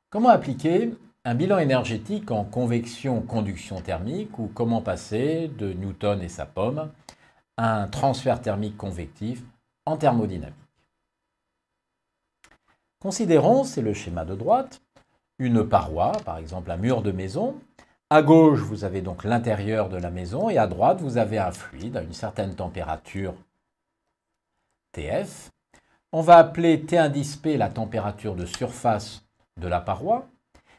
Comment appliquer un bilan énergétique en convection-conduction thermique ou comment passer de Newton et sa pomme à un transfert thermique convectif en thermodynamique? Considérons, c'est le schéma de droite, une paroi, par exemple un mur de maison. À gauche, vous avez donc l'intérieur de la maison et à droite, vous avez un fluide à une certaine température TF. On va appeler T indice P la température de surface de la paroi.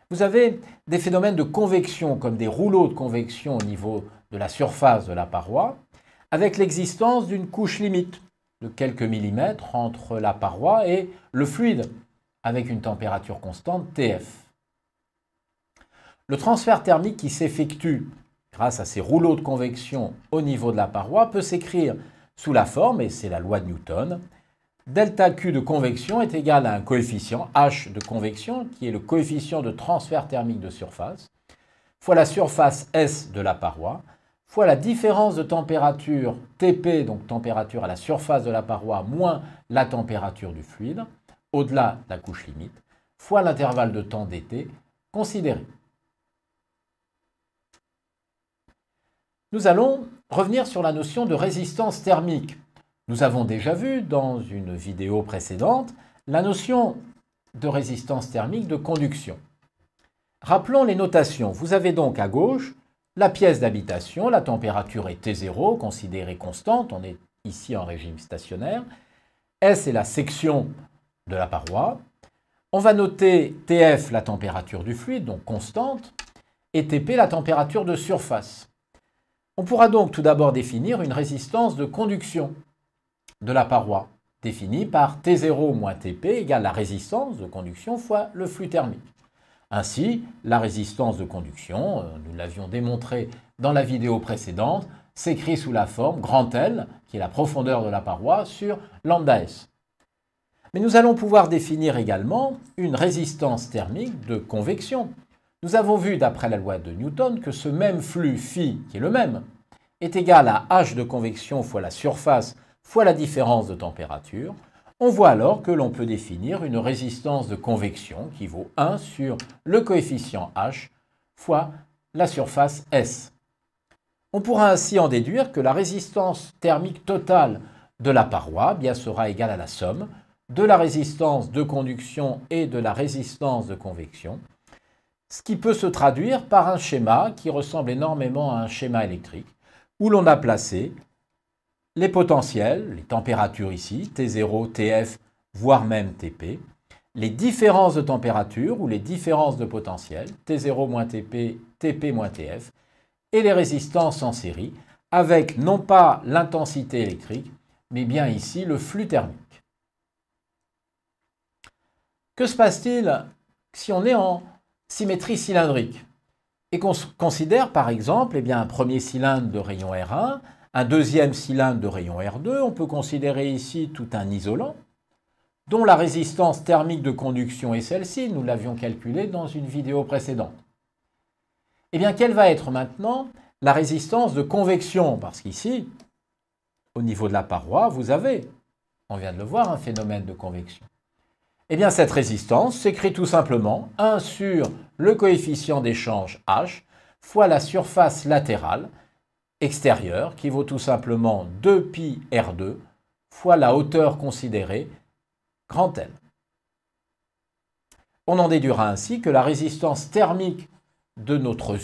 Vous avez des phénomènes de convection, comme des rouleaux de convection au niveau de la surface de la paroi, avec l'existence d'une couche limite de quelques millimètres entre la paroi et le fluide, avec une température constante TF. Le transfert thermique qui s'effectue grâce à ces rouleaux de convection au niveau de la paroi peut s'écrire sous la forme, et c'est la loi de Newton, delta Q de convection est égal à un coefficient H de convection, qui est le coefficient de transfert thermique de surface, fois la surface S de la paroi, fois la différence de température Tp, donc température à la surface de la paroi, moins la température du fluide, au-delà de la couche limite, fois l'intervalle de temps dt considéré. Nous allons revenir sur la notion de résistance thermique. Nous avons déjà vu dans une vidéo précédente la notion de résistance thermique de conduction. Rappelons les notations. Vous avez donc à gauche la pièce d'habitation, la température est T0, considérée constante, on est ici en régime stationnaire. S est la section de la paroi. On va noter TF, la température du fluide, donc constante, et TP, la température de surface. On pourra donc tout d'abord définir une résistance de conduction de la paroi, définie par T0 moins Tp égale la résistance de conduction fois le flux thermique. Ainsi, la résistance de conduction, nous l'avions démontré dans la vidéo précédente, s'écrit sous la forme grand L, qui est la profondeur de la paroi, sur lambda S. Mais nous allons pouvoir définir également une résistance thermique de convection. Nous avons vu, d'après la loi de Newton, que ce même flux phi, qui est le même, est égal à H de convection fois la surface fois la différence de température. On voit alors que l'on peut définir une résistance de convection qui vaut 1 sur le coefficient H fois la surface S. On pourra ainsi en déduire que la résistance thermique totale de la paroi sera égale à la somme de la résistance de conduction et de la résistance de convection, ce qui peut se traduire par un schéma qui ressemble énormément à un schéma électrique, où l'on a placé les potentiels, les températures ici, T0, TF, voire même TP, les différences de température ou les différences de potentiel, T0 moins TP, TP moins TF, et les résistances en série, avec non pas l'intensité électrique, mais bien ici le flux thermique. Que se passe-t-il si on est en symétrie cylindrique et qu'on considère par exemple un premier cylindre de rayon R1, un deuxième cylindre de rayon R2, on peut considérer ici tout un isolant dont la résistance thermique de conduction est celle-ci, nous l'avions calculée dans une vidéo précédente. Quelle va être maintenant la résistance de convection? Parce qu'ici, au niveau de la paroi, vous avez, on vient de le voir, un phénomène de convection. Cette résistance s'écrit tout simplement 1 sur le coefficient d'échange H fois la surface latérale extérieure qui vaut tout simplement 2pi R2 fois la hauteur considérée grand L. On en déduira ainsi que la résistance thermique de notre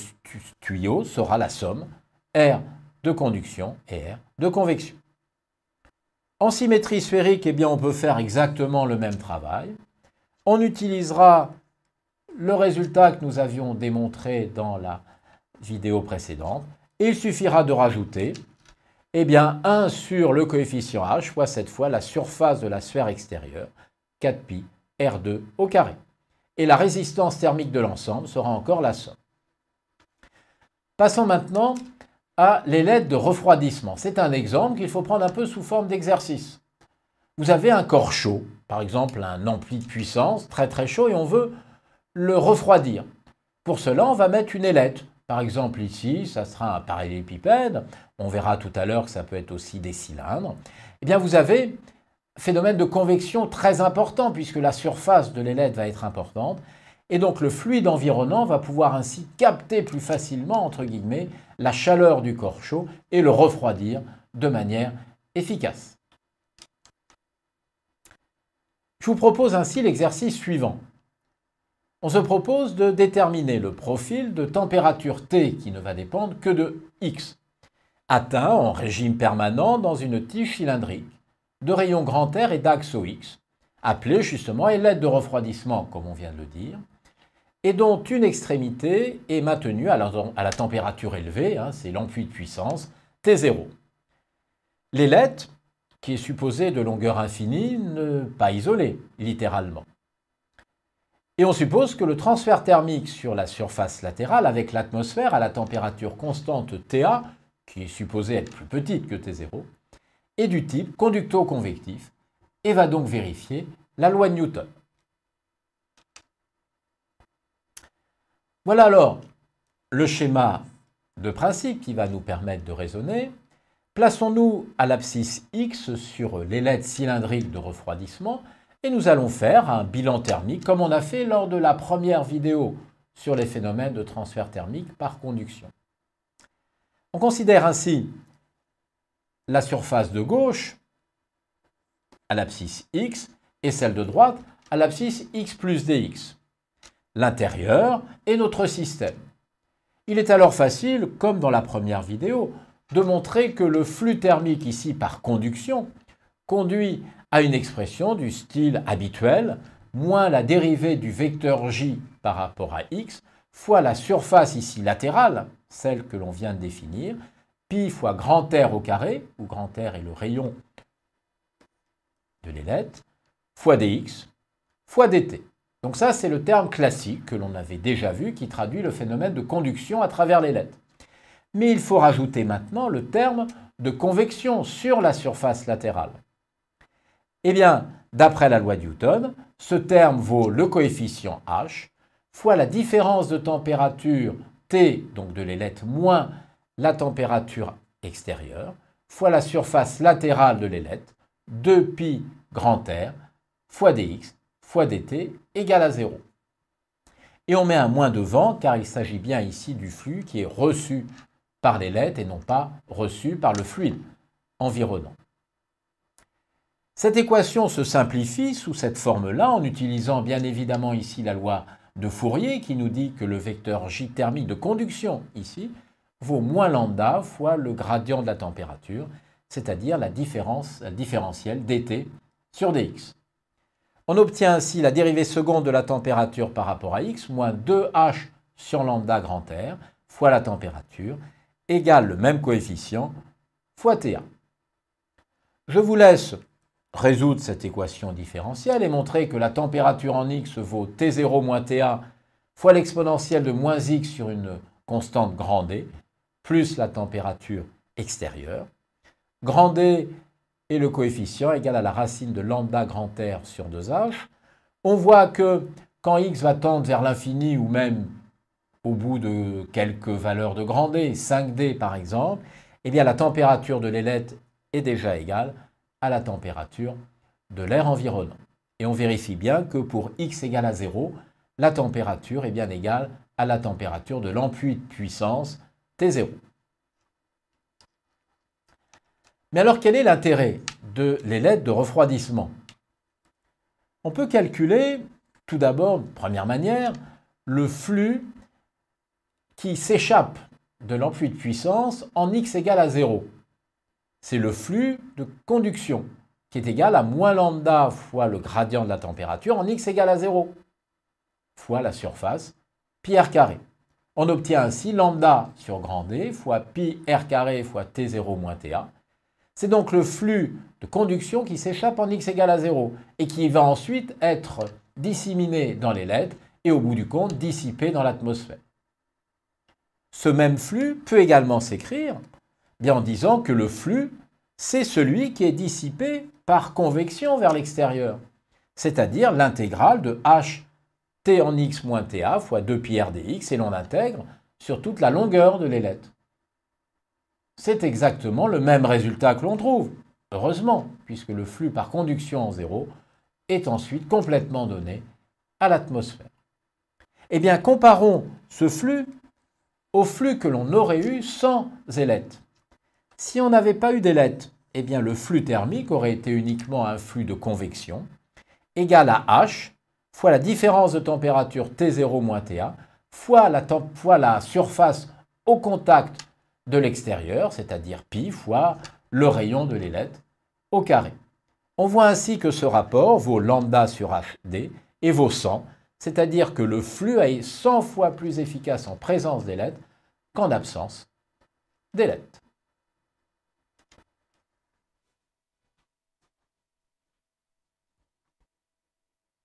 tuyau sera la somme R de conduction et R de convection. En symétrie sphérique, on peut faire exactement le même travail. On utilisera le résultat que nous avions démontré dans la vidéo précédente. Et il suffira de rajouter 1 sur le coefficient H fois cette fois la surface de la sphère extérieure, 4pi R2 au carré. Et la résistance thermique de l'ensemble sera encore la somme. Passons maintenant à les LED de refroidissement. C'est un exemple qu'il faut prendre un peu sous forme d'exercice. Vous avez un corps chaud, par exemple un ampli de puissance très très chaud et on veut le refroidir. Pour cela, on va mettre une ailette. Par exemple ici, ça sera un parallélépipède. On verra tout à l'heure que ça peut être aussi des cylindres. Vous avez un phénomène de convection très important puisque la surface de l'ailette va être importante. Et donc le fluide environnant va pouvoir ainsi capter plus facilement, entre guillemets, la chaleur du corps chaud et le refroidir de manière efficace. Je vous propose ainsi l'exercice suivant. On se propose de déterminer le profil de température T qui ne va dépendre que de X, atteint en régime permanent dans une tige cylindrique de rayon grand R et d'axe OX, appelée justement ailette de refroidissement, comme on vient de le dire, et dont une extrémité est maintenue à la température élevée, c'est l'ampui de puissance, T0. L'ailette, qui est supposée de longueur infinie, n'est pas isolée, littéralement. Et on suppose que le transfert thermique sur la surface latérale avec l'atmosphère à la température constante TA, qui est supposée être plus petite que T0, est du type conducto-convectif et va donc vérifier la loi de Newton. Voilà alors le schéma de principe qui va nous permettre de raisonner. Plaçons-nous à l'abscisse X sur l'ailette cylindrique de refroidissement et nous allons faire un bilan thermique comme on a fait lors de la première vidéo sur les phénomènes de transfert thermique par conduction. On considère ainsi la surface de gauche à l'abscisse X et celle de droite à l'abscisse X plus dx. L'intérieur est notre système. Il est alors facile, comme dans la première vidéo, de montrer que le flux thermique ici par conduction conduit à une expression du style habituel, moins la dérivée du vecteur J par rapport à X, fois la surface ici latérale, celle que l'on vient de définir, pi fois grand R au carré, où grand R est le rayon de l'ailette, fois dx, fois dt. Donc ça, c'est le terme classique que l'on avait déjà vu qui traduit le phénomène de conduction à travers l'ailette. Mais il faut rajouter maintenant le terme de convection sur la surface latérale. Eh bien, d'après la loi de Newton, ce terme vaut le coefficient H fois la différence de température T, donc de l'ailette, moins la température extérieure, fois la surface latérale de l'ailette, 2pi grand R, fois dx, fois dt, égale à 0. Et on met un moins devant, car il s'agit bien ici du flux qui est reçu par l'ailette et non pas reçu par le fluide environnant. Cette équation se simplifie sous cette forme-là en utilisant bien évidemment ici la loi de Fourier qui nous dit que le vecteur J thermique de conduction ici vaut moins lambda fois le gradient de la température, c'est-à-dire la différentielle dt sur dx. On obtient ainsi la dérivée seconde de la température par rapport à x moins 2h sur lambda grand R fois la température égale le même coefficient fois TA. Je vous laisse résoudre cette équation différentielle et montrer que la température en x vaut T0 moins TA fois l'exponentielle de moins x sur une constante grand D plus la température extérieure. Grand D est le coefficient égal à la racine de lambda grand R sur 2h. On voit que quand x va tendre vers l'infini ou même au bout de quelques valeurs de grand D, 5D par exemple, eh bien la température de l'ailette est déjà égale à la température de l'air environnant. Et on vérifie bien que pour x égale à 0, la température est bien égale à la température de l'ampui de puissance T0. Mais alors quel est l'intérêt de l'ailette de refroidissement? On peut calculer tout d'abord, première manière, le flux qui s'échappe de l'ampui de puissance en x égale à 0. C'est le flux de conduction qui est égal à moins lambda fois le gradient de la température en x égale à 0 fois la surface pi r carré. On obtient ainsi lambda sur grand D fois pi r carré fois T0 moins TA. C'est donc le flux de conduction qui s'échappe en x égale à 0 et qui va ensuite être disséminé dans l'ailette et au bout du compte dissipé dans l'atmosphère. Ce même flux peut également s'écrire en disant que le flux, c'est celui qui est dissipé par convection vers l'extérieur, c'est-à-dire l'intégrale de h t en x moins ta fois 2pi r dx, et l'on l'intègre sur toute la longueur de l'ailette. C'est exactement le même résultat que l'on trouve, heureusement, puisque le flux par conduction en 0 est ensuite complètement donné à l'atmosphère. Eh bien, comparons ce flux au flux que l'on aurait eu sans ailette. Si on n'avait pas eu d'ailette, eh bien le flux thermique aurait été uniquement un flux de convection égal à H fois la différence de température T0 moins TA fois la surface au contact de l'extérieur, c'est-à-dire pi fois le rayon de l'ailette au carré. On voit ainsi que ce rapport vaut lambda sur HD et vaut 100, c'est-à-dire que le flux est 100 fois plus efficace en présence d'ailette qu'en absence d'ailette.